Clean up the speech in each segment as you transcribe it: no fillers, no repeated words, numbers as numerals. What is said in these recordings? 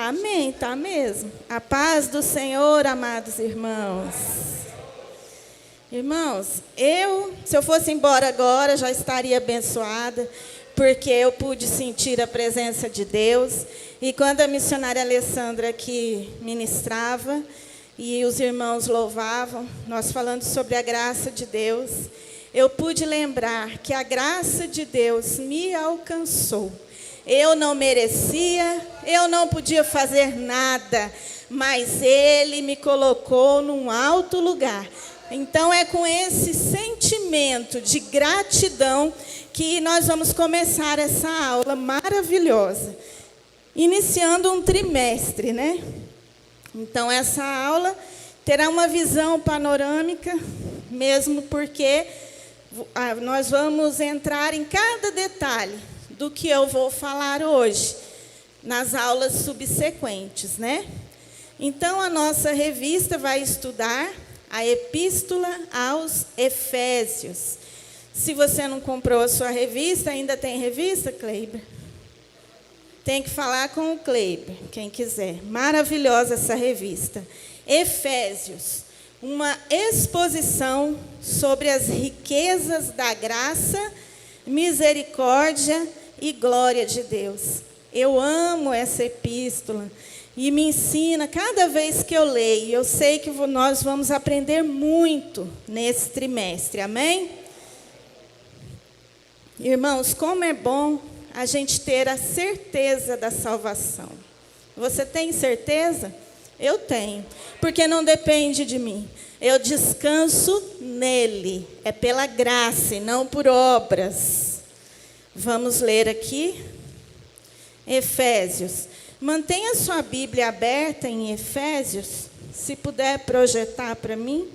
Amém, tá mesmo. A paz do Senhor, amados irmãos. Irmãos, se eu fosse embora agora, já estaria abençoada, porque eu pude sentir a presença de Deus. E quando a missionária Alessandra aqui ministrava, e os irmãos louvavam, nós falando sobre a graça de Deus, eu pude lembrar que a graça de Deus me alcançou. Eu não merecia, eu não podia fazer nada, mas Ele me colocou num alto lugar. Então, é com esse sentimento de gratidão que nós vamos começar essa aula maravilhosa, iniciando um trimestre, né? Então, essa aula terá uma visão panorâmica, mesmo porque nós vamos entrar em cada detalhe do que eu vou falar hoje, nas aulas subsequentes, né? Então, a nossa revista vai estudar a Epístola aos Efésios. Se você não comprou a sua revista, ainda tem revista, Kleiber? Tem que falar com o Kleiber, quem quiser. Maravilhosa essa revista. Efésios, uma exposição sobre as riquezas da graça, misericórdia e glória de Deus. Eu amo essa epístola e me ensina cada vez que eu leio. Eu sei que nós vamos aprender muito nesse trimestre, amém? Irmãos, como é bom a gente ter a certeza da salvação. Você tem certeza? Eu tenho, porque não depende de mim. Eu descanso nele, é pela graça e não por obras. Vamos ler aqui, Efésios. Mantenha sua Bíblia aberta em Efésios, se puder projetar para mim.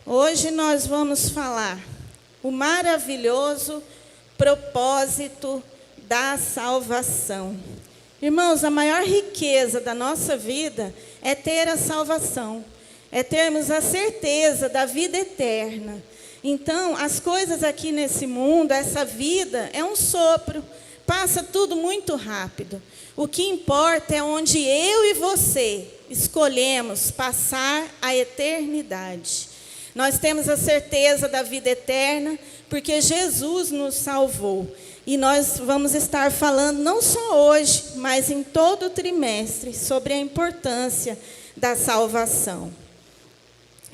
Hoje nós vamos falar o maravilhoso propósito da salvação. Irmãos, a maior riqueza da nossa vida é ter a salvação, é termos a certeza da vida eterna. Então, as coisas aqui nesse mundo, essa vida, é um sopro, passa tudo muito rápido. O que importa é onde eu e você escolhemos passar a eternidade. Nós temos a certeza da vida eterna, porque Jesus nos salvou. E nós vamos estar falando, não só hoje, mas em todo o trimestre, sobre a importância da salvação.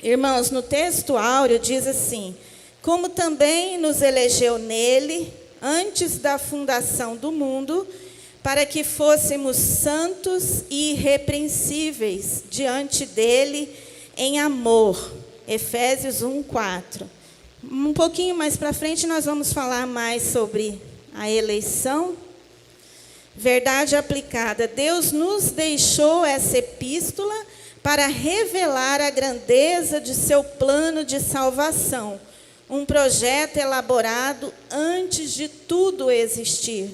Irmãos, no texto áureo diz assim: como também nos elegeu nele, antes da fundação do mundo, para que fôssemos santos e irrepreensíveis diante dele em amor. Efésios 1:4. Um pouquinho mais para frente nós vamos falar mais sobre a eleição. Verdade aplicada. Deus nos deixou essa epístola para revelar a grandeza de seu plano de salvação, um projeto elaborado antes de tudo existir.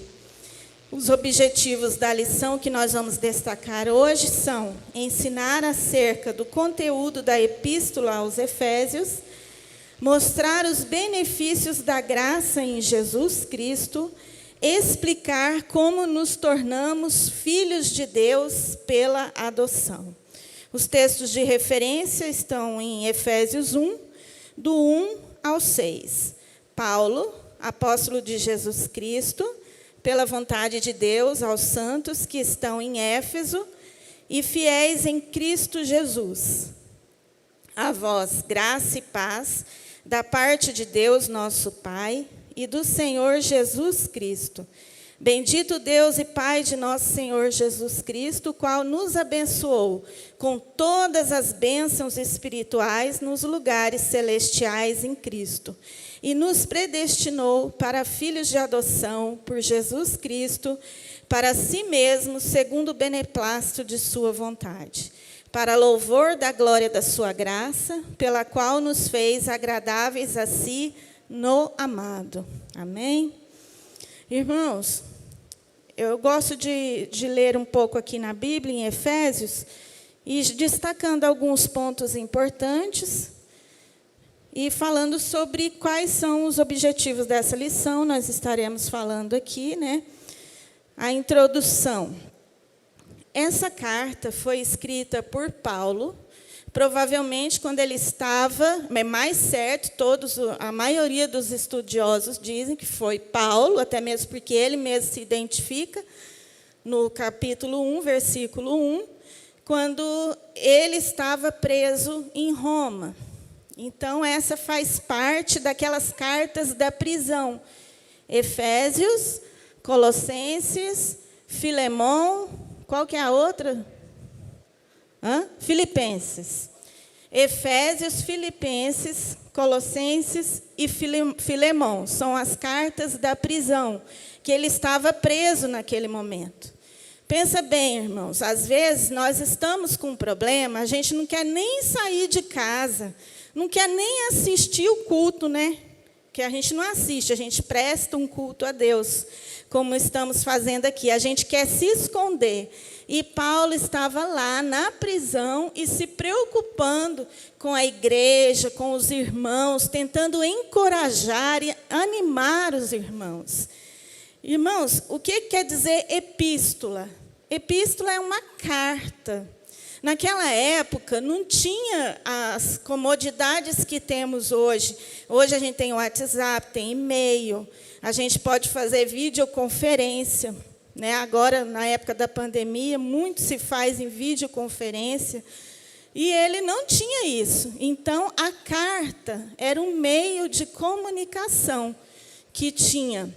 Os objetivos da lição que nós vamos destacar hoje são ensinar acerca do conteúdo da epístola aos Efésios, mostrar os benefícios da graça em Jesus Cristo, explicar como nos tornamos filhos de Deus pela adoção. Os textos de referência estão em Efésios 1, do 1 ao 6. Paulo, apóstolo de Jesus Cristo, pela vontade de Deus, aos santos que estão em Éfeso e fiéis em Cristo Jesus. A vós, graça e paz, da parte de Deus, nosso Pai, e do Senhor Jesus Cristo. Bendito Deus e Pai de nosso Senhor Jesus Cristo, o qual nos abençoou com todas as bênçãos espirituais nos lugares celestiais em Cristo, e nos predestinou para filhos de adoção por Jesus Cristo, para si mesmo, segundo o beneplácito de sua vontade, para louvor da glória da sua graça, pela qual nos fez agradáveis a si no amado. Amém? Irmãos, eu gosto de ler um pouco aqui na Bíblia, em Efésios, e destacando alguns pontos importantes, e falando sobre quais são os objetivos dessa lição. Nós estaremos falando aqui, né? A introdução. Essa carta foi escrita por Paulo, provavelmente quando ele estava, mais certo, a maioria dos estudiosos dizem que foi Paulo, até mesmo porque ele mesmo se identifica no capítulo 1, versículo 1, quando ele estava preso em Roma. Então, essa faz parte daquelas cartas da prisão. Efésios, Colossenses, Filemão, qual que é a outra? Filipenses. Efésios, Filipenses, Colossenses e Filemão. São as cartas da prisão, que ele estava preso naquele momento. Pensa bem, irmãos, às vezes nós estamos com um problema, a gente não quer nem sair de casa, não quer nem assistir o culto, né? Que a gente não assiste, a gente presta um culto a Deus, como estamos fazendo aqui. A gente quer se esconder. E Paulo estava lá na prisão e se preocupando com a igreja, com os irmãos, tentando encorajar e animar os irmãos. Irmãos, o que quer dizer epístola? Epístola é uma carta. Naquela época, não tinha as comodidades que temos hoje. Hoje a gente tem WhatsApp, tem e-mail, a gente pode fazer videoconferência. Né? Agora, na época da pandemia, muito se faz em videoconferência. E ele não tinha isso. Então, a carta era um meio de comunicação que tinha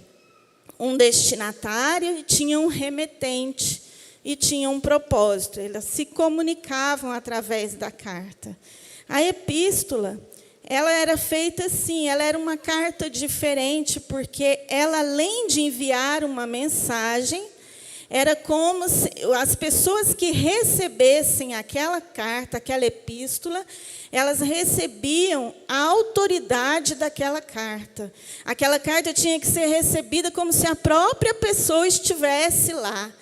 um destinatário e tinha um remetente. E tinha um propósito, elas se comunicavam através da carta. A epístola, ela era feita assim, ela era uma carta diferente, porque ela, além de enviar uma mensagem, era como se as pessoas que recebessem aquela carta, aquela epístola, elas recebiam a autoridade daquela carta. Aquela carta tinha que ser recebida como se a própria pessoa estivesse lá.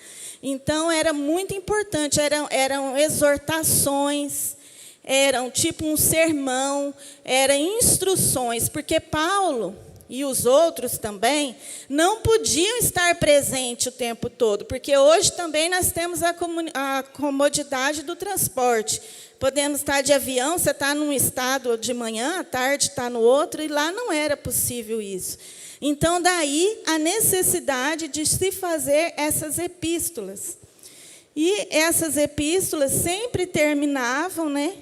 Então, era muito importante, eram exortações, eram tipo um sermão, eram instruções, porque Paulo e os outros também não podiam estar presentes o tempo todo, porque hoje também nós temos a comodidade do transporte. Podemos estar de avião, você está num estado de manhã, à tarde está no outro, e lá não era possível isso. Então, daí a necessidade de se fazer essas epístolas. E essas epístolas sempre terminavam, né,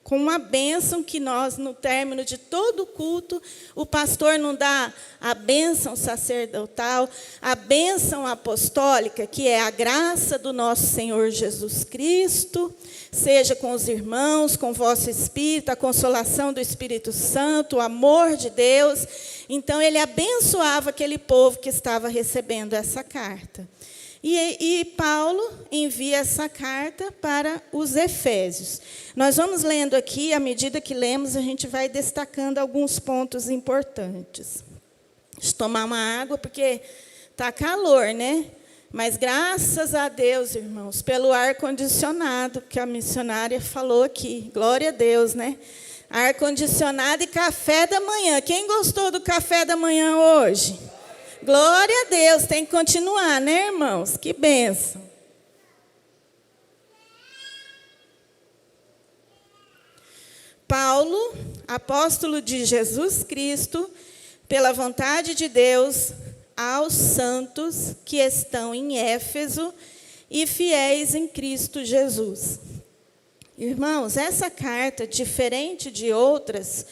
com uma bênção que nós, no término de todo o culto, o pastor não dá a bênção sacerdotal, a bênção apostólica, que é a graça do nosso Senhor Jesus Cristo, seja com os irmãos, com o vosso Espírito, a consolação do Espírito Santo, o amor de Deus. Então, ele abençoava aquele povo que estava recebendo essa carta. E Paulo envia essa carta para os Efésios. Nós vamos lendo aqui, à medida que lemos, a gente vai destacando alguns pontos importantes. Deixa eu tomar uma água, porque está calor, né? Mas graças a Deus, irmãos, pelo ar-condicionado que a missionária falou aqui. Glória a Deus, né? Ar-condicionado e café da manhã. Quem gostou do café da manhã hoje? Glória a Deus, tem que continuar, né, irmãos? Que bênção. Paulo, apóstolo de Jesus Cristo, pela vontade de Deus, aos santos que estão em Éfeso e fiéis em Cristo Jesus. Irmãos, essa carta, diferente de outras,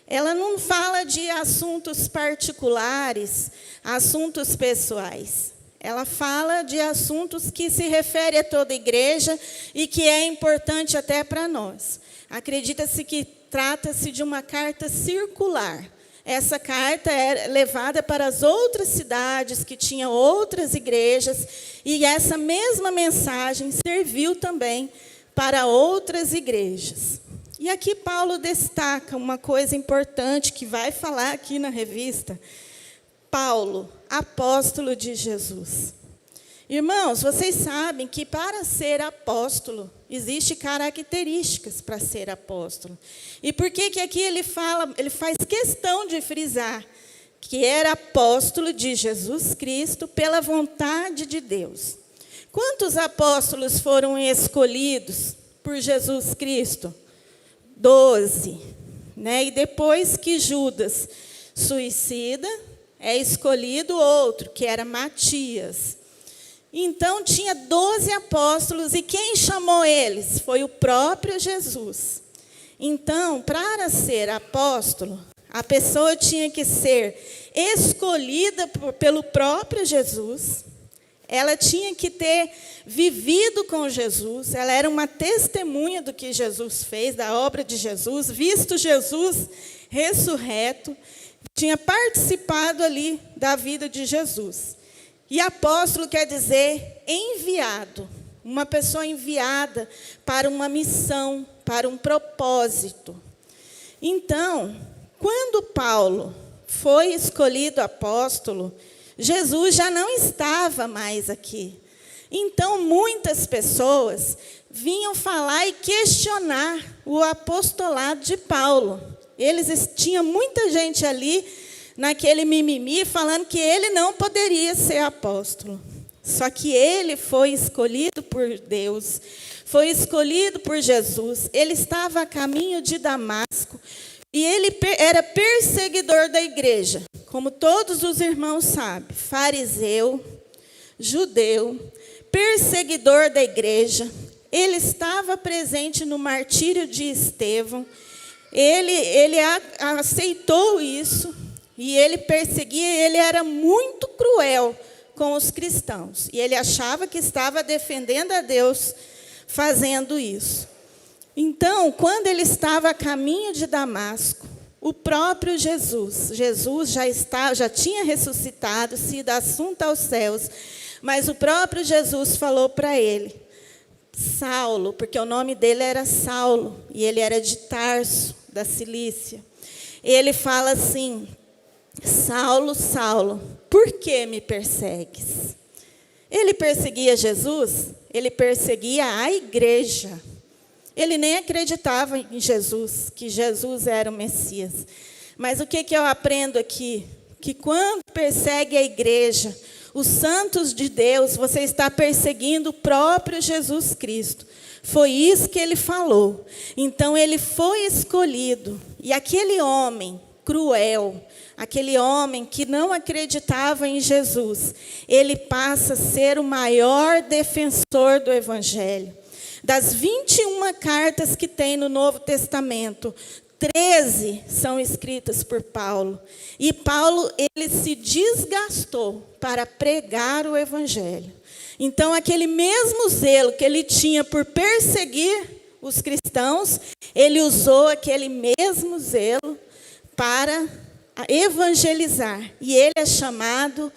ela não fala de assuntos particulares, assuntos pessoais. Ela fala de assuntos que se referem a toda a igreja e que é importante até para nós. Acredita-se que trata-se de uma carta circular. Essa carta é levada para as outras cidades que tinham outras igrejas, e essa mesma mensagem serviu também para outras igrejas. E aqui Paulo destaca uma coisa importante que vai falar aqui na revista. Paulo, apóstolo de Jesus. Irmãos, vocês sabem que para ser apóstolo, existem características para ser apóstolo. E por que aqui ele faz questão de frisar que era apóstolo de Jesus Cristo pela vontade de Deus. Quantos apóstolos foram escolhidos por Jesus Cristo? 12. Né? E depois que Judas suicida, é escolhido outro, que era Matias. Então, tinha 12 apóstolos, e quem chamou eles? Foi o próprio Jesus. Então, para ser apóstolo, a pessoa tinha que ser escolhida pelo próprio Jesus, ela tinha que ter vivido com Jesus, ela era uma testemunha do que Jesus fez, da obra de Jesus, visto Jesus ressurreto, tinha participado ali da vida de Jesus. E apóstolo quer dizer enviado, uma pessoa enviada para uma missão, para um propósito. Então, quando Paulo foi escolhido apóstolo, Jesus já não estava mais aqui. Então, muitas pessoas vinham falar e questionar o apostolado de Paulo. Tinha muita gente ali, naquele mimimi, falando que ele não poderia ser apóstolo. Só que ele foi escolhido por Deus, foi escolhido por Jesus. Ele estava a caminho de Damasco e ele era perseguidor da igreja, como todos os irmãos sabem, fariseu, judeu, perseguidor da igreja. Ele estava presente no martírio de Estevão. Ele aceitou isso e ele perseguia. Ele era muito cruel com os cristãos e ele achava que estava defendendo a Deus fazendo isso. Então, quando ele estava a caminho de Damasco, o próprio Jesus já tinha ressuscitado, sido assunto aos céus, mas o próprio Jesus falou para ele, Saulo, porque o nome dele era Saulo, e ele era de Tarso, da Cilícia. Ele fala assim, Saulo, Saulo, por que me persegues? Ele perseguia Jesus? Ele perseguia a igreja. Ele nem acreditava em Jesus, que Jesus era o Messias. Mas o que eu aprendo aqui? Que quando persegue a igreja, os santos de Deus, você está perseguindo o próprio Jesus Cristo. Foi isso que ele falou. Então, ele foi escolhido. E aquele homem cruel, aquele homem que não acreditava em Jesus, ele passa a ser o maior defensor do Evangelho. Das 21 cartas que tem no Novo Testamento, 13 são escritas por Paulo. E Paulo, ele se desgastou para pregar o Evangelho. Então, aquele mesmo zelo que ele tinha por perseguir os cristãos, ele usou aquele mesmo zelo para evangelizar. E ele é chamado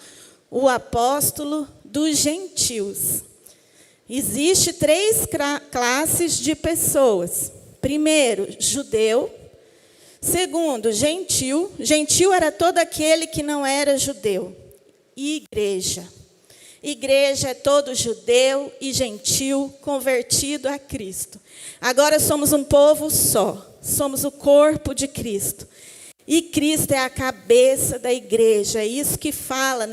o apóstolo dos gentios. Existem 3 classes de pessoas. Primeiro, judeu. Segundo, gentil. Gentil era todo aquele que não era judeu. E igreja. Igreja é todo judeu e gentil convertido a Cristo. Agora somos um povo só. Somos o corpo de Cristo. E Cristo é a cabeça da igreja. É isso que fala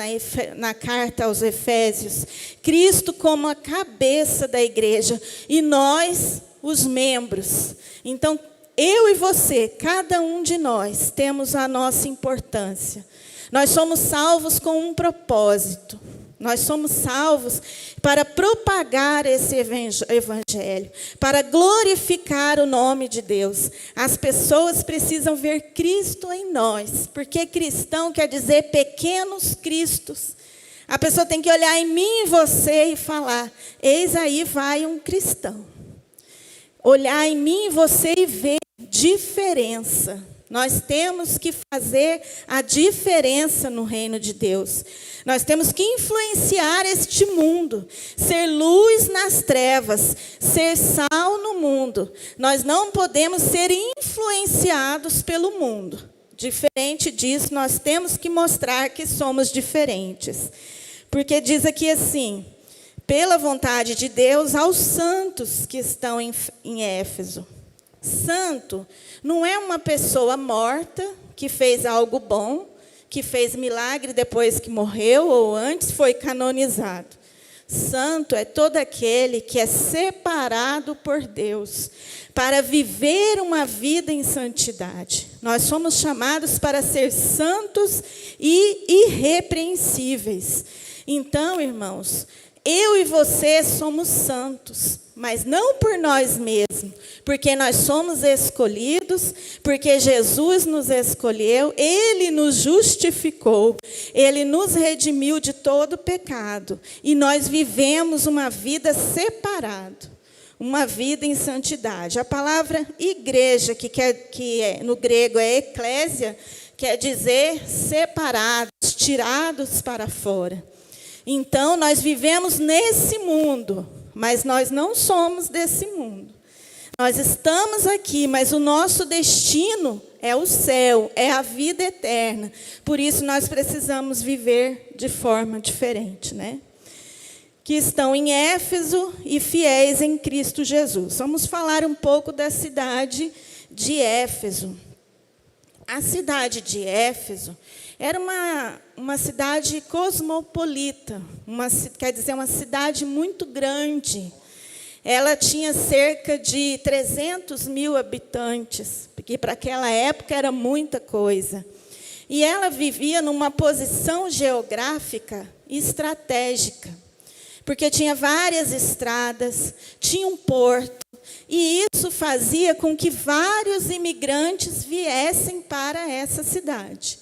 na carta aos Efésios. Cristo como a cabeça da igreja. E nós, os membros. Então, eu e você, cada um de nós, temos a nossa importância. Nós somos salvos com um propósito. Nós somos salvos para propagar esse evangelho, para glorificar o nome de Deus. As pessoas precisam ver Cristo em nós, porque cristão quer dizer pequenos cristos. A pessoa tem que olhar em mim e você e falar, eis aí vai um cristão. Olhar em mim e você e ver diferença. Nós temos que fazer a diferença no reino de Deus. Nós temos que influenciar este mundo, ser luz nas trevas, ser sal no mundo. Nós não podemos ser influenciados pelo mundo. Diferente disso, nós temos que mostrar que somos diferentes. Porque diz aqui assim, pela vontade de Deus, aos santos que estão em Éfeso. Santo não é uma pessoa morta que fez algo bom, que fez milagre depois que morreu ou antes, foi canonizado. Santo é todo aquele que é separado por Deus para viver uma vida em santidade. Nós somos chamados para ser santos e irrepreensíveis. Então, irmãos, eu e você somos santos, mas não por nós mesmos, porque nós somos escolhidos, porque Jesus nos escolheu, Ele nos justificou, Ele nos redimiu de todo pecado, e nós vivemos uma vida separada, uma vida em santidade. A palavra igreja, no grego é eclésia, quer dizer separados, tirados para fora. Então, nós vivemos nesse mundo, mas nós não somos desse mundo. Nós estamos aqui, mas o nosso destino é o céu, é a vida eterna. Por isso, nós precisamos viver de forma diferente, né? Que estão em Éfeso e fiéis em Cristo Jesus. Vamos falar um pouco da cidade de Éfeso. A cidade de Éfeso era uma cidade cosmopolita, quer dizer, uma cidade muito grande. Ela tinha cerca de 300 mil habitantes, porque para aquela época era muita coisa. E ela vivia numa posição geográfica estratégica, porque tinha várias estradas, tinha um porto, e isso fazia com que vários imigrantes viessem para essa cidade.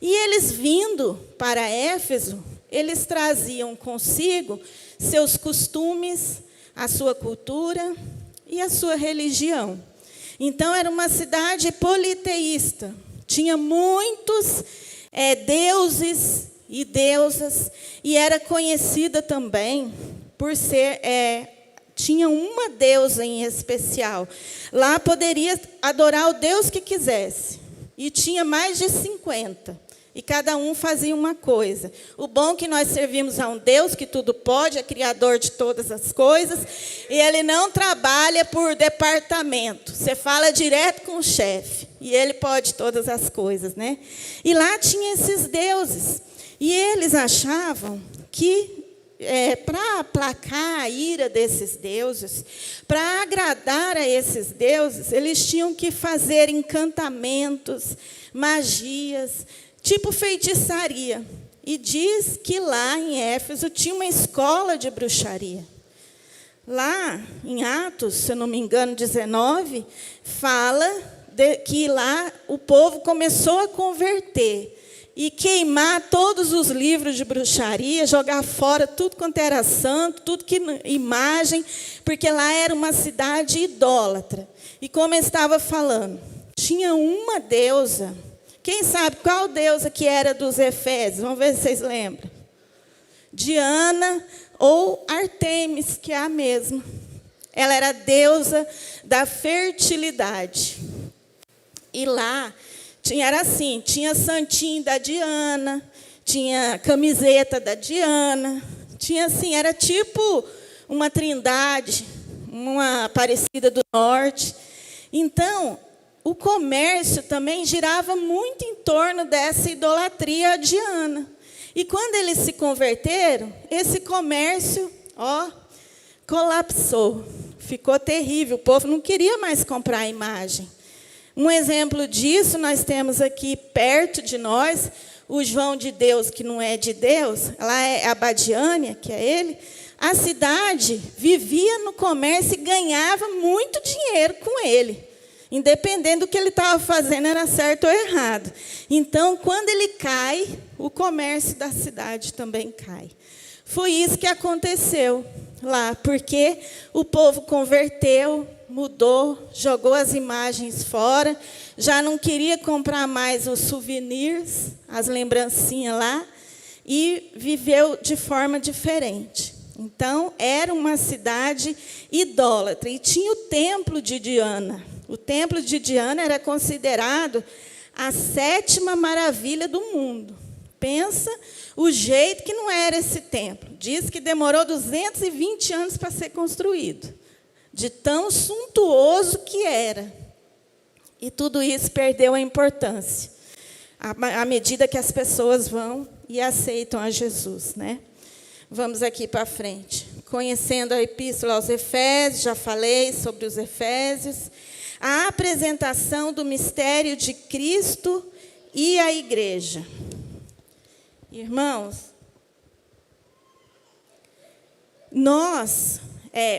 E eles vindo para Éfeso, eles traziam consigo seus costumes, a sua cultura e a sua religião. Então, era uma cidade politeísta. Tinha muitos deuses e deusas, e era conhecida também por ser... tinha uma deusa em especial. Lá poderia adorar o Deus que quisesse. E tinha mais de 50. E cada um fazia uma coisa. O bom é que nós servimos a um Deus que tudo pode, é criador de todas as coisas, e Ele não trabalha por departamento. Você fala direto com o chefe, e Ele pode todas as coisas, né? E lá tinha esses deuses. E eles achavam que, para aplacar a ira desses deuses, para agradar a esses deuses, eles tinham que fazer encantamentos, magias, tipo feitiçaria. E diz que lá em Éfeso tinha uma escola de bruxaria. Lá em Atos, se eu não me engano, 19, fala que lá o povo começou a converter e queimar todos os livros de bruxaria, jogar fora tudo quanto era santo, tudo que imagem, porque lá era uma cidade idólatra. E como eu estava falando, tinha uma deusa. Quem sabe qual deusa que era dos Efésios? Vamos ver se vocês lembram. Diana ou Artemis, que é a mesma. Ela era a deusa da fertilidade. E lá era assim, tinha santinho da Diana, tinha camiseta da Diana, tinha assim, era tipo uma trindade, uma Aparecida do Norte. Então, o comércio também girava muito em torno dessa idolatria a Diana. E quando eles se converteram, esse comércio, colapsou. Ficou terrível, o povo não queria mais comprar a imagem. Um exemplo disso, nós temos aqui perto de nós, o João de Deus, que não é de Deus, lá é Abadiânia, que é ele. A cidade vivia no comércio e ganhava muito dinheiro com ele. Independente do que ele estava fazendo, era certo ou errado. Então, quando ele cai, o comércio da cidade também cai. Foi isso que aconteceu lá, porque o povo converteu, mudou, jogou as imagens fora, já não queria comprar mais os souvenirs, as lembrancinhas lá, e viveu de forma diferente. Então, era uma cidade idólatra, e tinha o templo de Diana. O templo de Diana era considerado a 7ª maravilha do mundo. Pensa o jeito que não era esse templo. Diz que demorou 220 anos para ser construído, de tão suntuoso que era. E tudo isso perdeu a importância. à medida que as pessoas vão e aceitam a Jesus, né? Vamos aqui para frente. Conhecendo a Epístola aos Efésios, já falei sobre os Efésios. A apresentação do mistério de Cristo e a igreja. Irmãos,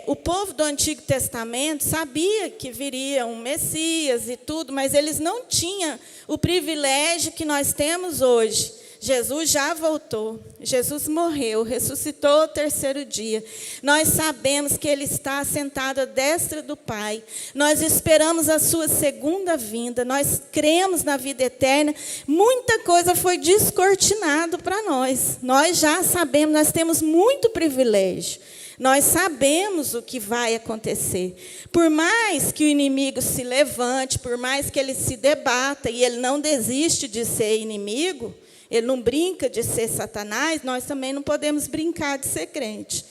o povo do Antigo Testamento sabia que viria um Messias e tudo, mas eles não tinham o privilégio que nós temos hoje. Jesus já voltou, Jesus morreu, ressuscitou ao terceiro dia. Nós sabemos que Ele está sentado à destra do Pai. Nós esperamos a sua segunda vinda. Nós cremos na vida eterna. Muita coisa foi descortinado para nós. Nós já sabemos, nós temos muito privilégio. Nós sabemos o que vai acontecer. Por mais que o inimigo se levante, por mais que ele se debata, e ele não desiste de ser inimigo, ele não brinca de ser Satanás, nós também não podemos brincar de ser crente.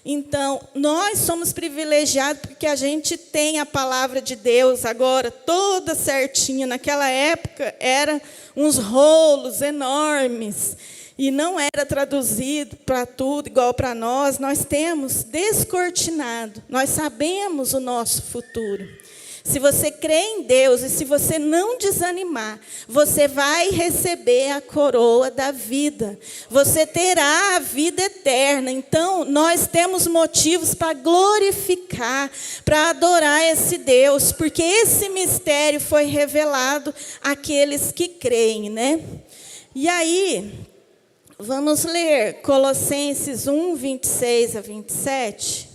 Então, nós somos privilegiados porque a gente tem a palavra de Deus agora toda certinha. Naquela época, eram uns rolos enormes. E não era traduzido para tudo, igual para nós. Nós temos descortinado. Nós sabemos o nosso futuro. Se você crê em Deus e se você não desanimar, você vai receber a coroa da vida. Você terá a vida eterna. Então, nós temos motivos para glorificar, para adorar esse Deus, porque esse mistério foi revelado àqueles que creem, né? E aí, vamos ler Colossenses 1, 26 a 27.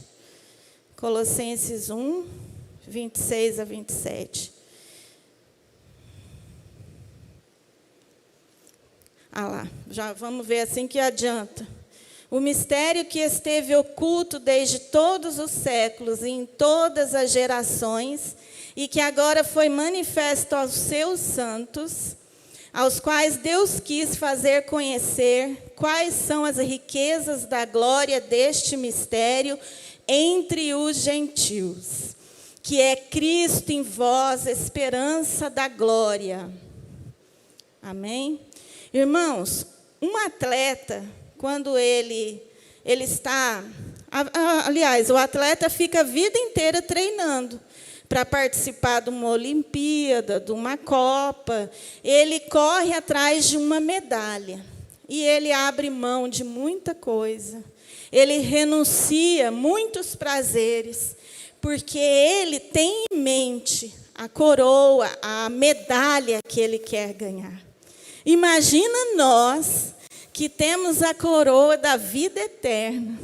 Colossenses 1, 26 a 27. Lá, já vamos ver assim que adianta. O mistério que esteve oculto desde todos os séculos e em todas as gerações, e que agora foi manifesto aos seus santos, aos quais Deus quis fazer conhecer quais são as riquezas da glória deste mistério entre os gentios, que é Cristo em vós, esperança da glória. Amém? Irmãos, um atleta, quando ele está... Aliás, o atleta fica a vida inteira treinando para participar de uma Olimpíada, de uma Copa. Ele corre atrás de uma medalha. E ele abre mão de muita coisa. Ele renuncia muitos prazeres, porque ele tem em mente a coroa, a medalha que ele quer ganhar. Imagina nós que temos a coroa da vida eterna.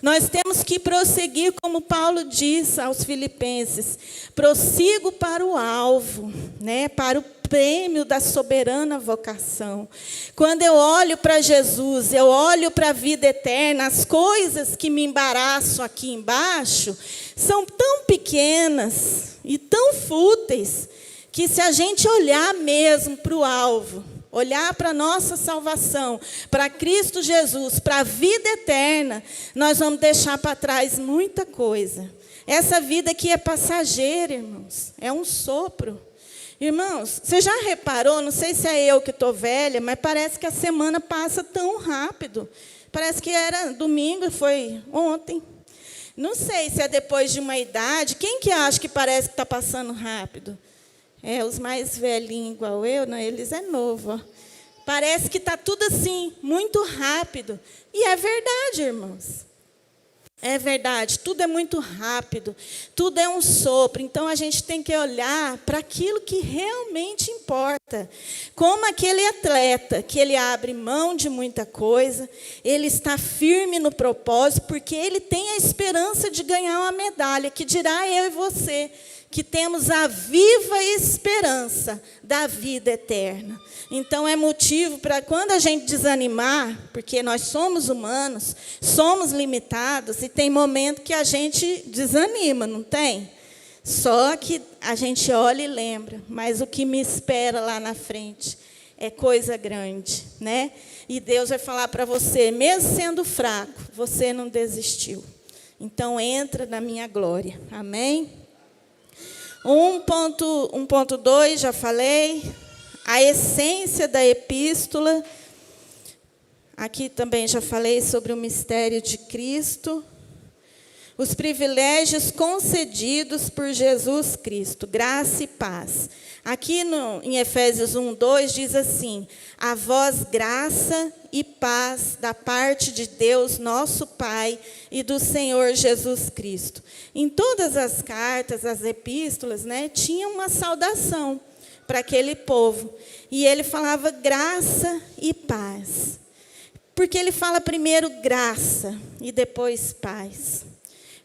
Nós temos que prosseguir, como Paulo diz aos Filipenses, prossigo para o alvo, né, para o prêmio da soberana vocação. Quando eu olho para Jesus, eu olho para a vida eterna, as coisas que me embaraçam aqui embaixo são tão pequenas e tão fúteis, que se a gente olhar mesmo para o alvo, olhar para a nossa salvação, para Cristo Jesus, para a vida eterna, nós vamos deixar para trás muita coisa. Essa vida aqui é passageira, irmãos, é um sopro. Irmãos, você já reparou, não sei se é eu que estou velha, mas parece que a semana passa tão rápido. Parece que era domingo e foi ontem. Não sei se é depois de uma idade. Quem que acha que parece que está passando rápido? Os mais velhinhos, igual eu, não, eles é novo. Ó. Parece que está tudo assim, muito rápido. E é verdade, irmãos. É verdade, tudo é muito rápido, tudo é um sopro. Então, a gente tem que olhar para aquilo que realmente importa. Como aquele atleta, que ele abre mão de muita coisa, ele está firme no propósito, porque ele tem a esperança de ganhar uma medalha, que dirá eu e você, que temos a viva esperança da vida eterna. Então, é motivo para quando a gente desanimar, porque nós somos humanos, somos limitados, e tem momento que a gente desanima, não tem? Só que a gente olha e lembra, mas o que me espera lá na frente é coisa grande, né? E Deus vai falar para você, mesmo sendo fraco, você não desistiu. Então, entra na minha glória. Amém? 1.2, já falei. a essência da epístola. Aqui também já falei sobre o mistério de Cristo. Os privilégios concedidos por Jesus Cristo, graça e paz. Aqui em Efésios 1:2 diz assim: a vós graça e paz da parte de Deus, nosso Pai, e do Senhor Jesus Cristo. Em todas as cartas, as epístolas, tinha uma saudação para aquele povo. E ele falava graça e paz. Porque ele fala primeiro graça e depois paz.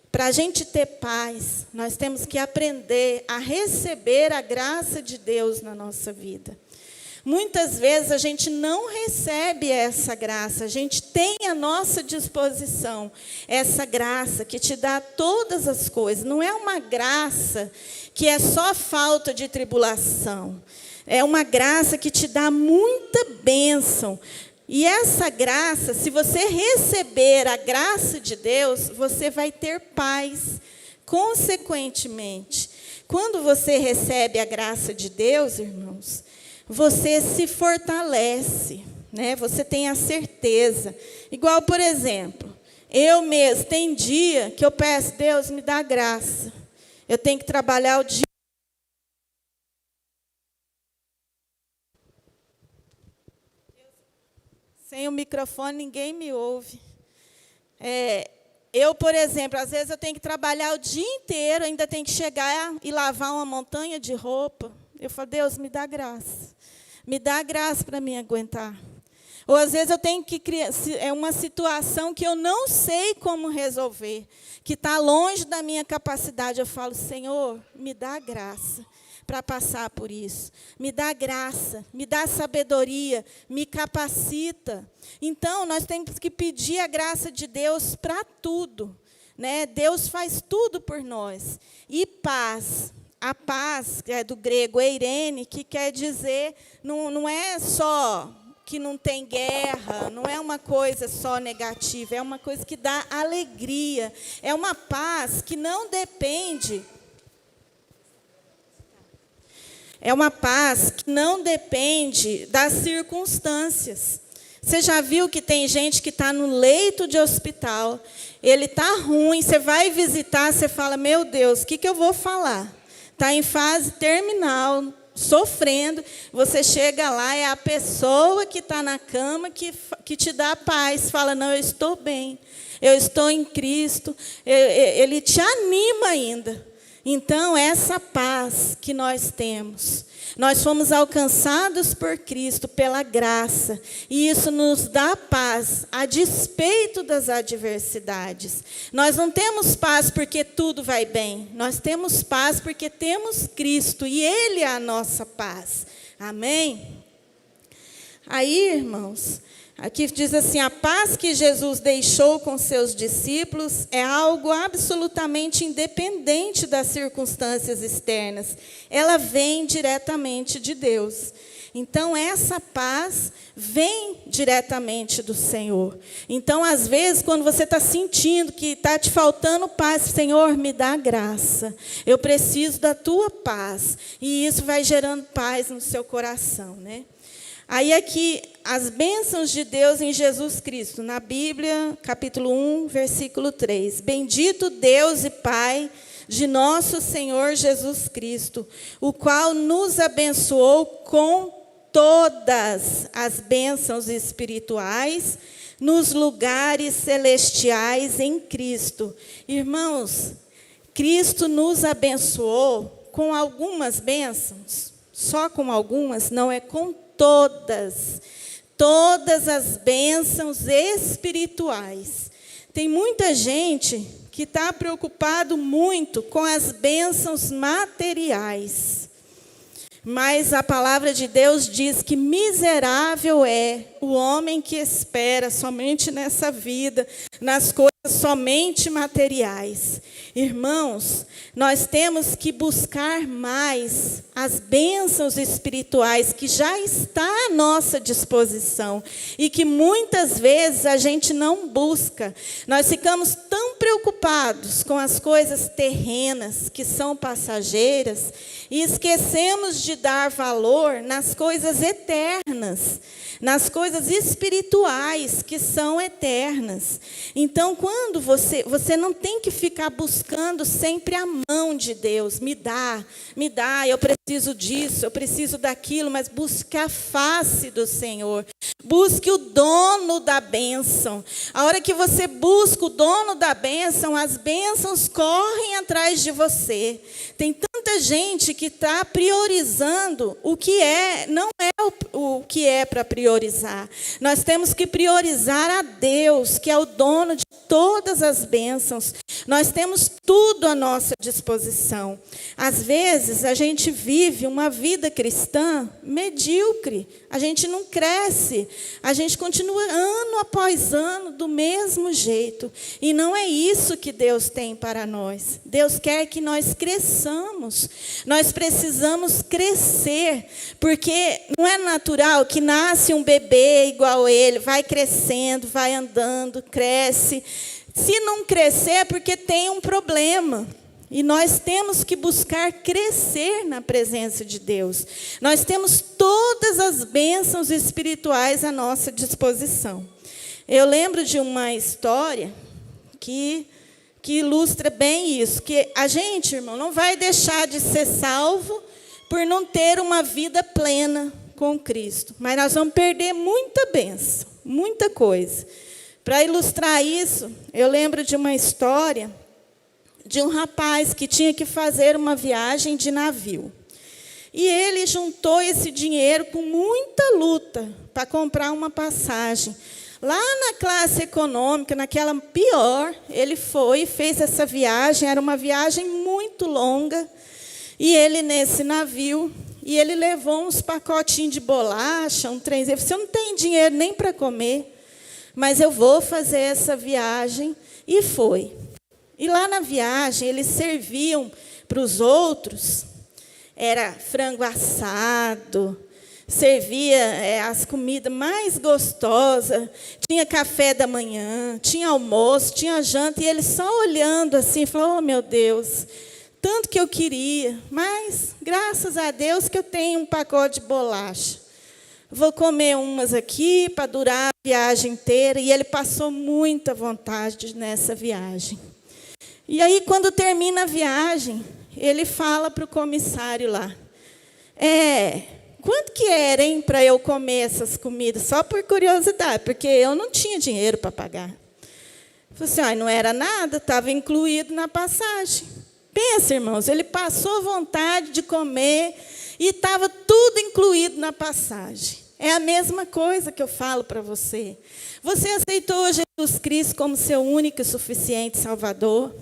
Para a gente ter paz, nós temos que aprender a receber a graça de Deus na nossa vida. Muitas vezes a gente não recebe essa graça, a gente tem à nossa disposição essa graça que te dá todas as coisas. Não é uma graça que é só falta de tribulação, é uma graça que te dá muita bênção. E essa graça, se você receber a graça de Deus, você vai ter paz. Consequentemente, quando você recebe a graça de Deus, irmãos, você se fortalece, Você tem a certeza. Igual, por exemplo, eu mesmo, tem dia que eu peço, Deus, me dá graça. Eu tenho que trabalhar o dia. Sem o microfone, ninguém me ouve. Eu, por exemplo, às vezes eu tenho que trabalhar o dia inteiro, ainda tenho que chegar e lavar uma montanha de roupa. Eu falo, Deus, me dá graça. Me dá graça para me aguentar. Ou, às vezes, eu tenho que criar... É uma situação que eu não sei como resolver, que está longe da minha capacidade. Eu falo, Senhor, me dá graça para passar por isso. Me dá graça, me dá sabedoria, me capacita. Então, nós temos que pedir a graça de Deus para tudo. Deus faz tudo por nós. E paz. A paz, que é do grego eirene, que quer dizer, não é só que não tem guerra, não é uma coisa só negativa, é uma coisa que dá alegria. É uma paz que não depende... É uma paz que não depende das circunstâncias. Você já viu que tem gente que está no leito de hospital, ele está ruim, você vai visitar, você fala, meu Deus, o que eu vou falar? Está em fase terminal, sofrendo, você chega lá, é a pessoa que está na cama que te dá paz, fala, não, eu estou bem, eu estou em Cristo, ele te anima ainda. Então, essa paz que nós temos, nós fomos alcançados por Cristo, pela graça, e isso nos dá paz, a despeito das adversidades. Nós não temos paz porque tudo vai bem, nós temos paz porque temos Cristo, e Ele é a nossa paz. Amém? Aí, irmãos, aqui diz assim, a paz que Jesus deixou com seus discípulos é algo absolutamente independente das circunstâncias externas. Ela vem diretamente de Deus. Então, essa paz vem diretamente do Senhor. Então, às vezes, quando você está sentindo que está te faltando paz, Senhor, me dá graça. Eu preciso da tua paz. E isso vai gerando paz no seu coração, Aí aqui, as bênçãos de Deus em Jesus Cristo, na Bíblia, capítulo 1, versículo 3. Bendito Deus e Pai de nosso Senhor Jesus Cristo, o qual nos abençoou com todas as bênçãos espirituais nos lugares celestiais em Cristo. Irmãos, Cristo nos abençoou com algumas bênçãos, só com algumas, não é com todas as bênçãos espirituais. Tem muita gente que está preocupado muito com as bênçãos materiais. Mas a palavra de Deus diz que miserável é o homem que espera somente nessa vida, nas coisas somente materiais. Irmãos, nós temos que buscar mais as bênçãos espirituais que já está à nossa disposição e que muitas vezes a gente não busca. Nós ficamos tão preocupados com as coisas terrenas, que são passageiras, e esquecemos de dar valor nas coisas eternas, nas coisas espirituais que são eternas. Então, quando você não tem que ficar buscando sempre a mão de Deus, me dá, eu preciso disso, eu preciso daquilo, mas busque a face do Senhor. Busque o dono da bênção. A hora que você busca o dono da bênção, as bênçãos correm atrás de você. Tem tanta gente que está priorizando o que não é o que é para priorizar. Nós temos que priorizar a Deus, que é o dono de todas as bênçãos. Nós temos tudo à nossa disposição. Às vezes, a gente vive uma vida cristã medíocre. A gente não cresce. A gente continua ano após ano do mesmo jeito. E não é isso que Deus tem para nós. Deus quer que nós cresçamos. Nós precisamos crescer, porque não é natural que nasce um bebê igual ele, vai crescendo, vai andando, cresce. Se não crescer é porque tem um problema. E nós temos que buscar crescer na presença de Deus. Nós temos todas as bênçãos espirituais à nossa disposição. Eu lembro de uma história que ilustra bem isso, que a gente, irmão, não vai deixar de ser salvo por não ter uma vida plena com Cristo. Mas nós vamos perder muita bênção, muita coisa. Para ilustrar isso, eu lembro de uma história de um rapaz que tinha que fazer uma viagem de navio. E ele juntou esse dinheiro com muita luta para comprar uma passagem. Lá na classe econômica, naquela pior, ele foi e fez essa viagem. Era uma viagem muito longa. E ele, nesse navio, e ele levou uns pacotinhos de bolacha, um trenzinho. Você não tem dinheiro nem para comer, mas eu vou fazer essa viagem. E foi. E lá na viagem, eles serviam para os outros, era frango assado, servia as comidas mais gostosas, tinha café da manhã, tinha almoço, tinha janta, e eles só olhando assim, falou: oh, meu Deus, tanto que eu queria, mas graças a Deus que eu tenho um pacote de bolacha. Vou comer umas aqui para durar a viagem inteira. E ele passou muita vontade nessa viagem. E aí, quando termina a viagem, ele fala para o comissário lá: quanto que era, hein, para eu comer essas comidas? Só por curiosidade, porque eu não tinha dinheiro para pagar. Ele falou assim: não era nada, estava incluído na passagem. Pensa, irmãos, ele passou vontade de comer e estava tudo incluído na passagem. É a mesma coisa que eu falo para você. Você aceitou Jesus Cristo como seu único e suficiente Salvador.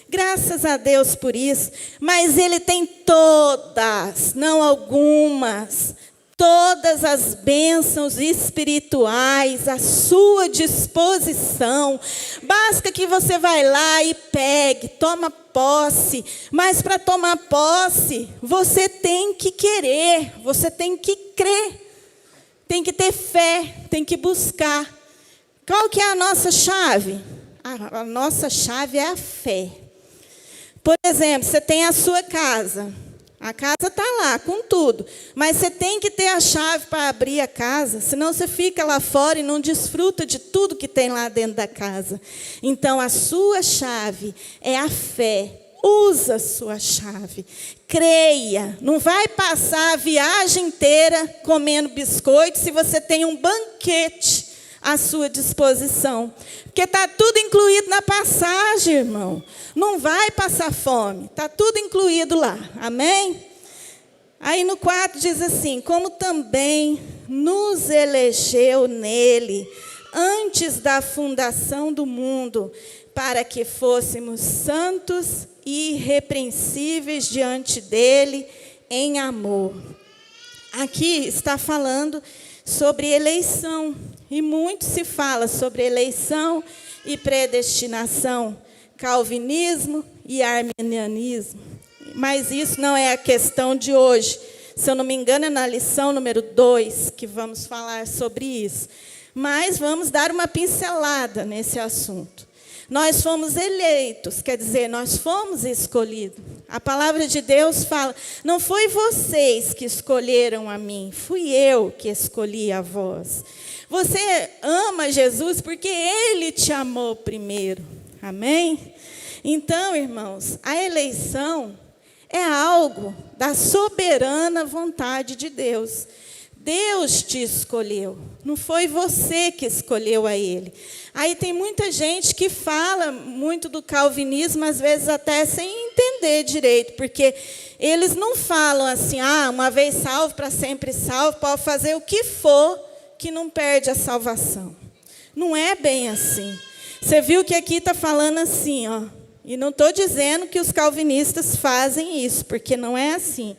Graças a Deus por isso. Mas Ele tem todas, não algumas, todas as bênçãos espirituais à sua disposição. Basta que você vai lá e pegue, toma posse. Mas para tomar posse, você tem que querer, você tem que crer. Tem que ter fé, tem que buscar. Qual que é a nossa chave? A nossa chave é a fé. Por exemplo, você tem a sua casa. A casa está lá, com tudo. Mas você tem que ter a chave para abrir a casa, senão você fica lá fora e não desfruta de tudo que tem lá dentro da casa. Então, a sua chave é a fé. Usa a sua chave. Creia. Não vai passar a viagem inteira comendo biscoito se você tem um banquete à sua disposição. Porque está tudo incluído na passagem, irmão. Não vai passar fome. Está tudo incluído lá. Amém? Aí no 4 diz assim: como também nos elegeu nele antes da fundação do mundo, para que fôssemos santos e irrepreensíveis diante dele em amor. Aqui está falando sobre eleição. E muito se fala sobre eleição e predestinação, calvinismo e arminianismo. Mas isso não é a questão de hoje. Se eu não me engano, é na lição número 2 que vamos falar sobre isso. Mas vamos dar uma pincelada nesse assunto. Nós fomos eleitos, quer dizer, nós fomos escolhidos. A palavra de Deus fala, não foi vocês que escolheram a mim, fui eu que escolhi a vós. Você ama Jesus porque Ele te amou primeiro. Amém? Então, irmãos, a eleição é algo da soberana vontade de Deus. Deus te escolheu, não foi você que escolheu a Ele. Aí tem muita gente que fala muito do calvinismo, às vezes até sem entender direito, porque eles não falam assim, uma vez salvo, para sempre salvo, pode fazer o que for, que não perde a salvação. Não é bem assim. Você viu que aqui está falando assim, e não estou dizendo que os calvinistas fazem isso, porque não é assim.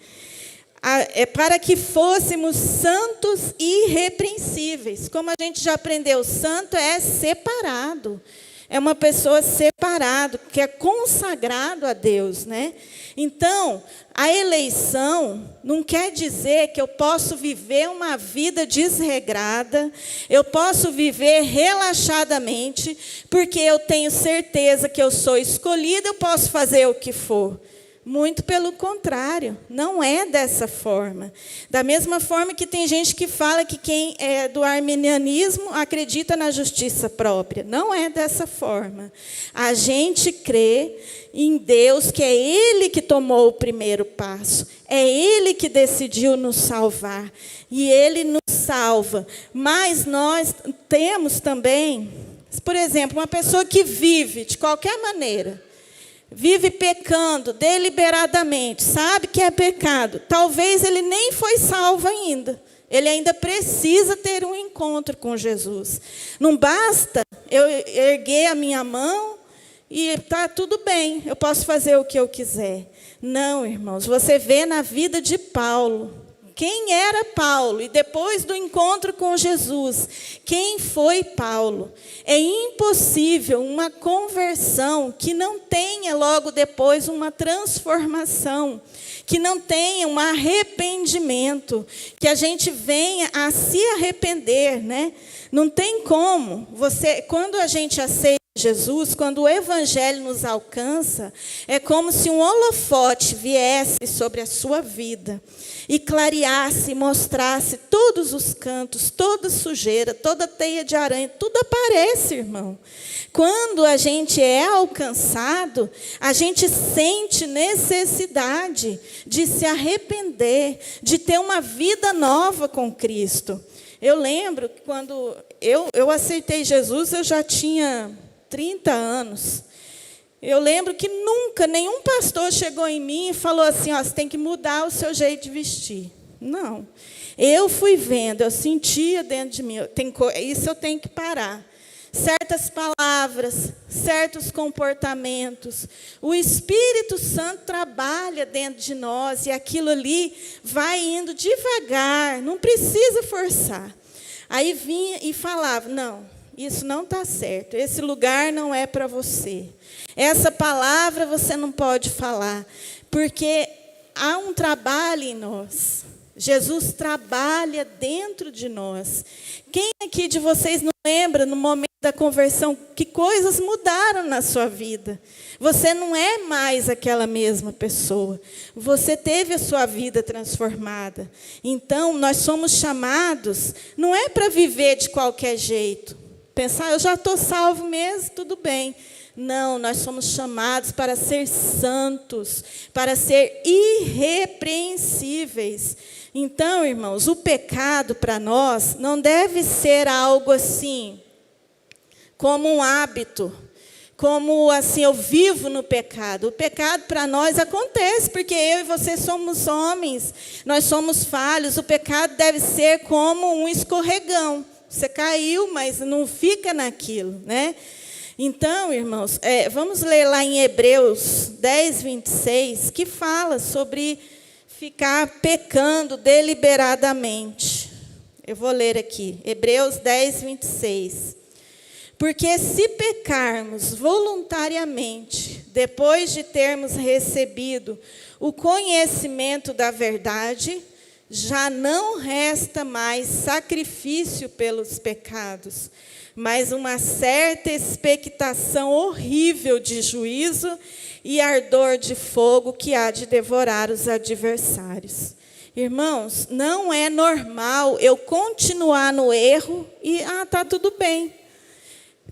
É para que fôssemos santos e irrepreensíveis. Como a gente já aprendeu, santo é separado. É uma pessoa separada, que é consagrado a Deus, né? Então, a eleição não quer dizer que eu posso viver uma vida desregrada, eu posso viver relaxadamente, porque eu tenho certeza que eu sou escolhida, eu posso fazer o que for. Muito pelo contrário, não é dessa forma. Da mesma forma que tem gente que fala que quem é do arminianismo acredita na justiça própria. Não é dessa forma. A gente crê em Deus, que é Ele que tomou o primeiro passo. É Ele que decidiu nos salvar. E Ele nos salva. Mas nós temos também, por exemplo, uma pessoa que vive de qualquer maneira, vive pecando deliberadamente, sabe que é pecado. Talvez ele nem foi salvo ainda. Ele ainda precisa ter um encontro com Jesus. Não basta eu erguer a minha mão e está tudo bem, eu posso fazer o que eu quiser. Não, irmãos, você vê na vida de Paulo. Quem era Paulo? E depois do encontro com Jesus, quem foi Paulo? É impossível uma conversão que não tenha logo depois uma transformação, que não tenha um arrependimento, que a gente venha a se arrepender, né? Não tem como. Quando a gente aceita Jesus, quando o Evangelho nos alcança, é como se um holofote viesse sobre a sua vida e clareasse, mostrasse todos os cantos, toda sujeira, toda teia de aranha, tudo aparece, irmão. Quando a gente é alcançado, a gente sente necessidade de se arrepender, de ter uma vida nova com Cristo. Eu lembro que quando eu aceitei Jesus, eu já tinha 30 anos. Eu lembro que nunca nenhum pastor chegou em mim e falou assim, você tem que mudar o seu jeito de vestir. Não. Eu fui vendo, eu sentia dentro de mim, isso eu tenho que parar. Certas palavras, certos comportamentos. O Espírito Santo trabalha dentro de nós e aquilo ali vai indo devagar, não precisa forçar. Aí vinha e falava, não, isso não está certo, esse lugar não é para você. Essa palavra você não pode falar, porque há um trabalho em nós. Jesus trabalha dentro de nós. Quem aqui de vocês não lembra, no momento da conversão, que coisas mudaram na sua vida? Você não é mais aquela mesma pessoa. Você teve a sua vida transformada. Então, nós somos chamados, não é para viver de qualquer jeito. Pensar, eu já estou salvo mesmo, tudo bem. Não, nós somos chamados para ser santos, para ser irrepreensíveis. Então, irmãos, o pecado para nós não deve ser algo assim, como um hábito, como assim, eu vivo no pecado. O pecado para nós acontece, porque eu e você somos homens, nós somos falhos. O pecado deve ser como um escorregão. Você caiu, mas não fica naquilo, né? Então, irmãos, vamos ler lá em Hebreus 10, 26, que fala sobre ficar pecando deliberadamente. Eu vou ler aqui, Hebreus 10, 26. Porque se pecarmos voluntariamente, depois de termos recebido o conhecimento da verdade, já não resta mais sacrifício pelos pecados, mas uma certa expectação horrível de juízo e ardor de fogo que há de devorar os adversários. Irmãos, não é normal eu continuar no erro e, está tudo bem.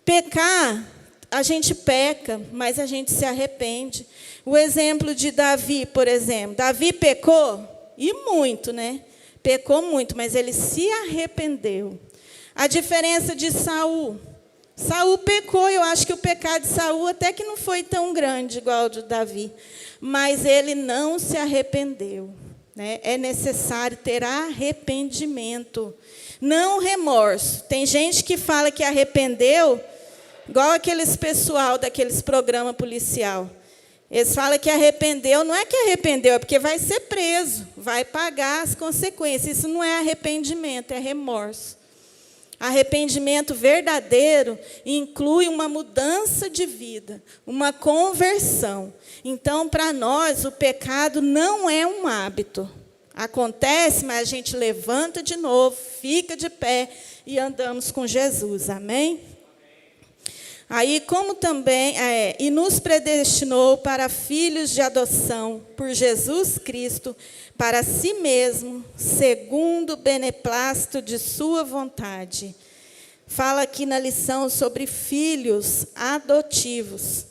Pecar, a gente peca, mas a gente se arrepende. O exemplo de Davi, por exemplo. Davi pecou, e muito, né? Pecou muito, mas ele se arrependeu. A diferença de Saul. Saul pecou, eu acho que o pecado de Saul até que não foi tão grande igual ao de Davi. Mas ele não se arrependeu. Né? É necessário ter arrependimento, não remorso. Tem gente que fala que arrependeu, igual aqueles pessoal daqueles programas policial. Eles falam que arrependeu, não é que arrependeu, é porque vai ser preso, vai pagar as consequências. Isso não é arrependimento, é remorso. Arrependimento verdadeiro inclui uma mudança de vida, uma conversão. Então, para nós, o pecado não é um hábito. Acontece, mas a gente levanta de novo, fica de pé e andamos com Jesus. Amém? Aí, como também, e nos predestinou para filhos de adoção por Jesus Cristo, para si mesmo, segundo o beneplácito de sua vontade. Fala aqui na lição sobre filhos adotivos.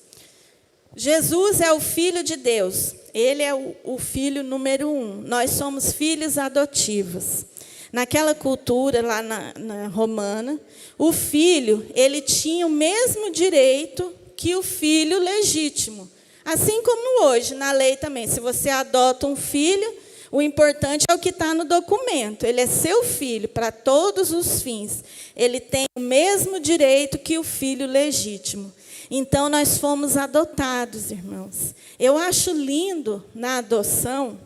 Jesus é o Filho de Deus. Ele é o filho número 1. Nós somos filhos adotivos. Naquela cultura lá na romana, o filho, ele tinha o mesmo direito que o filho legítimo. Assim como hoje, na lei também. Se você adota um filho, o importante é o que está no documento. Ele é seu filho para todos os fins. Ele tem o mesmo direito que o filho legítimo. Então, nós fomos adotados, irmãos. Eu acho lindo na adoção,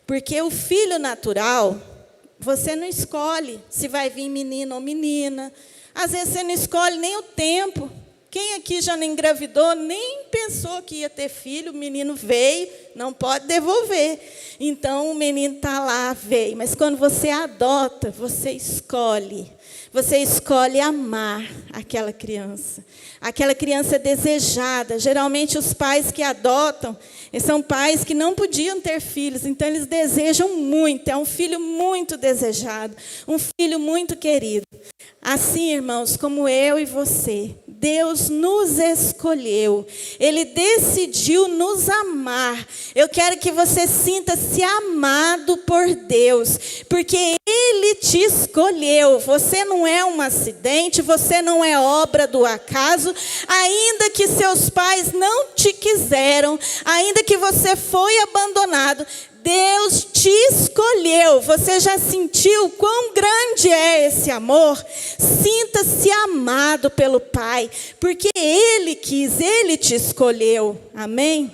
porque o filho natural, você não escolhe se vai vir menino ou menina. Às vezes, você não escolhe nem o tempo. Quem aqui já não engravidou, nem pensou que ia ter filho, o menino veio, não pode devolver. Então, o menino está lá, veio. Mas quando você adota, você escolhe. Você escolhe amar aquela criança desejada. Geralmente, os pais que adotam são pais que não podiam ter filhos, então eles desejam muito. É um filho muito desejado, um filho muito querido. Assim, irmãos, como eu e você, Deus nos escolheu. Ele decidiu nos amar. Eu quero que você sinta-se amado por Deus, porque Ele te escolheu. Você não é um acidente, você não é obra do acaso. Ainda que seus pais não te quiseram, ainda que você foi abandonado, Deus te escolheu. Você já sentiu quão grande é esse amor? Sinta-se amado pelo Pai, porque Ele quis, Ele te escolheu. Amém?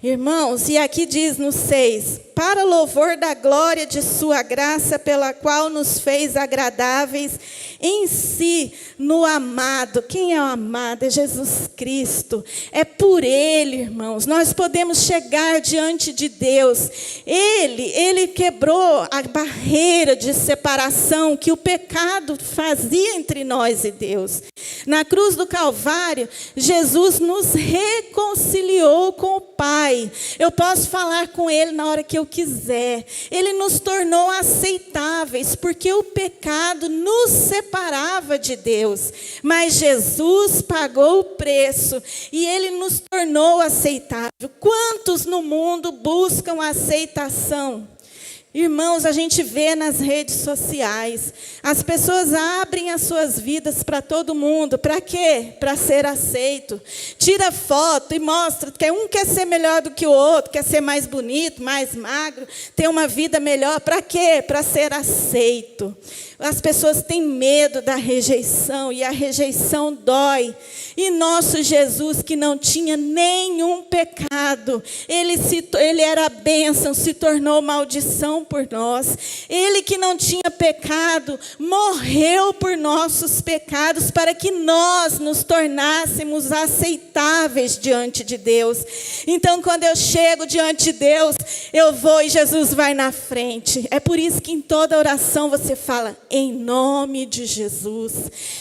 Irmãos, e aqui diz no 6, para louvor da glória de sua graça, pela qual nos fez agradáveis em si, no amado. Quem é o amado? É Jesus Cristo. É por Ele, irmãos, nós podemos chegar diante de Deus. Ele quebrou a barreira de separação que o pecado fazia entre nós e Deus. Na cruz do Calvário, Jesus nos reconciliou com o Pai. Eu posso falar com Ele na hora que eu quiser. Ele nos tornou aceitáveis, porque o pecado nos separava de Deus. Mas Jesus pagou o preço e Ele nos tornou aceitável. Quantos no mundo buscam aceitação? Irmãos, a gente vê nas redes sociais, as pessoas abrem as suas vidas para todo mundo. Para quê? Para ser aceito. Tira foto e mostra que um quer ser melhor do que o outro, quer ser mais bonito, mais magro, ter uma vida melhor. Para quê? Para ser aceito. As pessoas têm medo da rejeição e a rejeição dói. E nosso Jesus, que não tinha nenhum pecado, ele era a bênção, se tornou maldição propiciação por nós. Ele que não tinha pecado, morreu por nossos pecados para que nós nos tornássemos aceitáveis diante de Deus. Então, quando eu chego diante de Deus, eu vou e Jesus vai na frente. É por isso que em toda oração você fala, em nome de Jesus.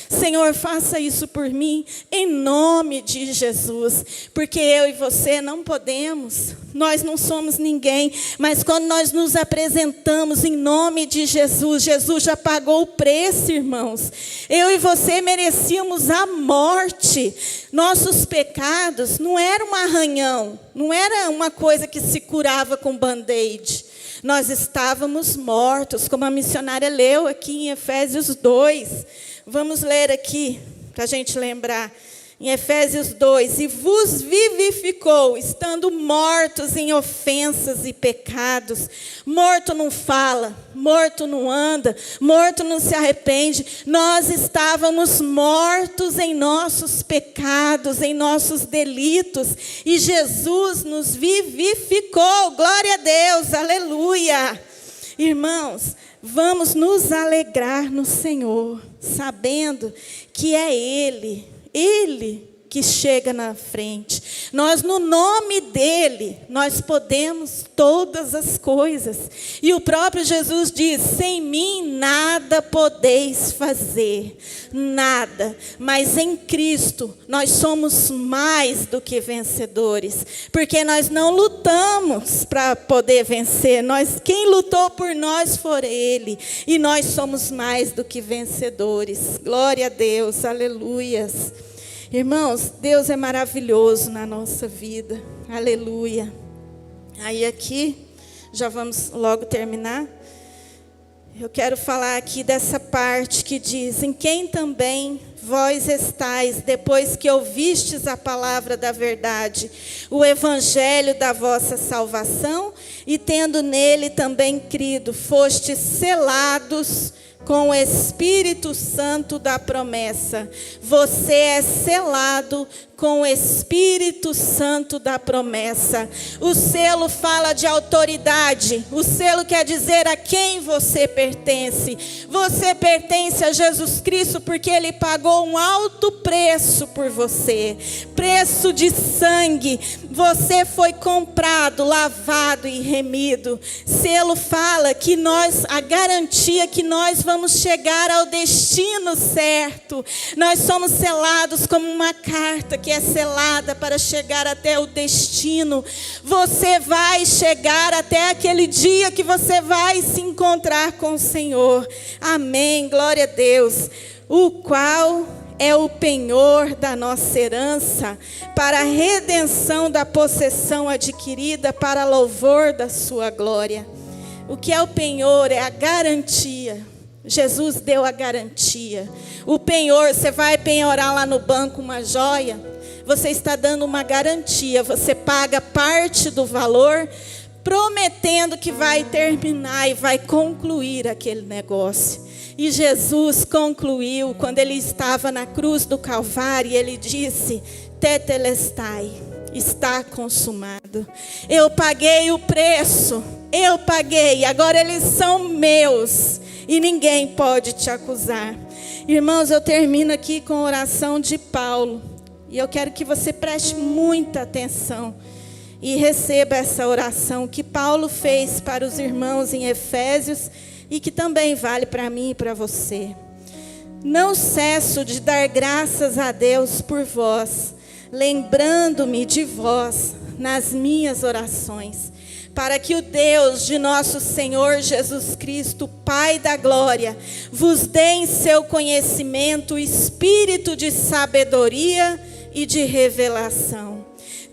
Senhor, faça isso por mim, em nome de Jesus. Porque eu e você não podemos, nós não somos ninguém, mas quando nós nos apresentamos em nome de Jesus, Jesus já pagou o preço, irmãos. Eu e você merecíamos a morte. Nossos pecados não era um arranhão, não era uma coisa que se curava com band-aid. Nós estávamos mortos, como a missionária leu aqui em Efésios 2. Vamos ler aqui, para a gente lembrar. Em Efésios 2, e vos vivificou, estando mortos em ofensas e pecados. Morto não fala, morto não anda, morto não se arrepende. Nós estávamos mortos em nossos pecados, em nossos delitos. E Jesus nos vivificou, glória a Deus, aleluia. Irmãos, vamos nos alegrar no Senhor, sabendo que é Ele que chega na frente. Nós, no nome dEle, nós podemos todas as coisas. E o próprio Jesus diz, sem mim nada podeis fazer, nada. Mas em Cristo, nós somos mais do que vencedores. Porque nós não lutamos para poder vencer. Quem lutou por nós foi Ele. E nós somos mais do que vencedores. Glória a Deus, aleluias. Irmãos, Deus é maravilhoso na nossa vida, aleluia. Aí aqui, já vamos logo terminar. Eu quero falar aqui dessa parte que diz, em quem também vós estáis, depois que ouvistes a palavra da verdade, o evangelho da vossa salvação, e tendo nele também crido, fostes selados com o Espírito Santo da promessa. Você é selado com o Espírito Santo da promessa. O selo fala de autoridade. O selo quer dizer a quem você pertence. Você pertence a Jesus Cristo porque Ele pagou um alto preço por você. Preço de sangue. Você foi comprado, lavado e remido. Selo fala que a garantia que nós vamos chegar ao destino certo. Nós somos selados como uma carta que é selada para chegar até o destino. Você vai chegar até aquele dia que você vai se encontrar com o Senhor. Amém, glória a Deus. O qual é o penhor da nossa herança, para a redenção da possessão adquirida, para louvor da sua glória. O que é o penhor? É a garantia. Jesus deu a garantia. O penhor, você vai penhorar lá no banco uma joia, você está dando uma garantia. Você paga parte do valor, prometendo que vai terminar e vai concluir aquele negócio. E Jesus concluiu quando Ele estava na cruz do Calvário. Ele disse, tetelestai, está consumado. Eu paguei o preço, eu paguei, agora eles são meus. E ninguém pode te acusar. Irmãos, eu termino aqui com a oração de Paulo. E eu quero que você preste muita atenção e receba essa oração que Paulo fez para os irmãos em Efésios e que também vale para mim e para você. Não cesso de dar graças a Deus por vós, lembrando-me de vós nas minhas orações, para que o Deus de nosso Senhor Jesus Cristo, Pai da glória, vos dê em seu conhecimento o espírito de sabedoria e de revelação,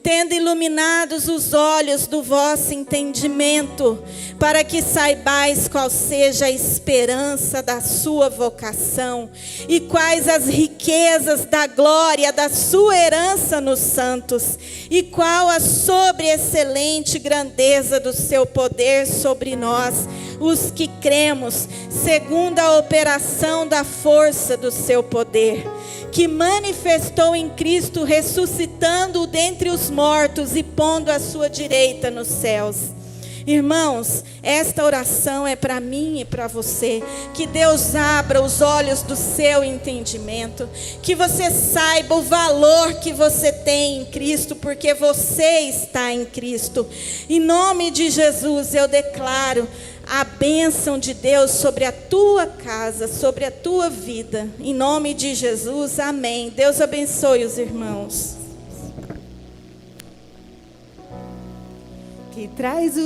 tendo iluminados os olhos do vosso entendimento, para que saibais qual seja a esperança da sua vocação, e quais as riquezas da glória da sua herança nos santos, e qual a sobreexcelente grandeza do seu poder sobre nós, os que cremos, segundo a operação da força do seu poder, que manifestou em Cristo, ressuscitando-o dentre os mortos e pondo à sua direita nos céus. Irmãos, esta oração é para mim e para você. Que Deus abra os olhos do seu entendimento. Que você saiba o valor que você tem em Cristo, porque você está em Cristo. Em nome de Jesus, eu declaro a bênção de Deus sobre a tua casa, sobre a tua vida. Em nome de Jesus, amém. Deus abençoe os irmãos. Que traz o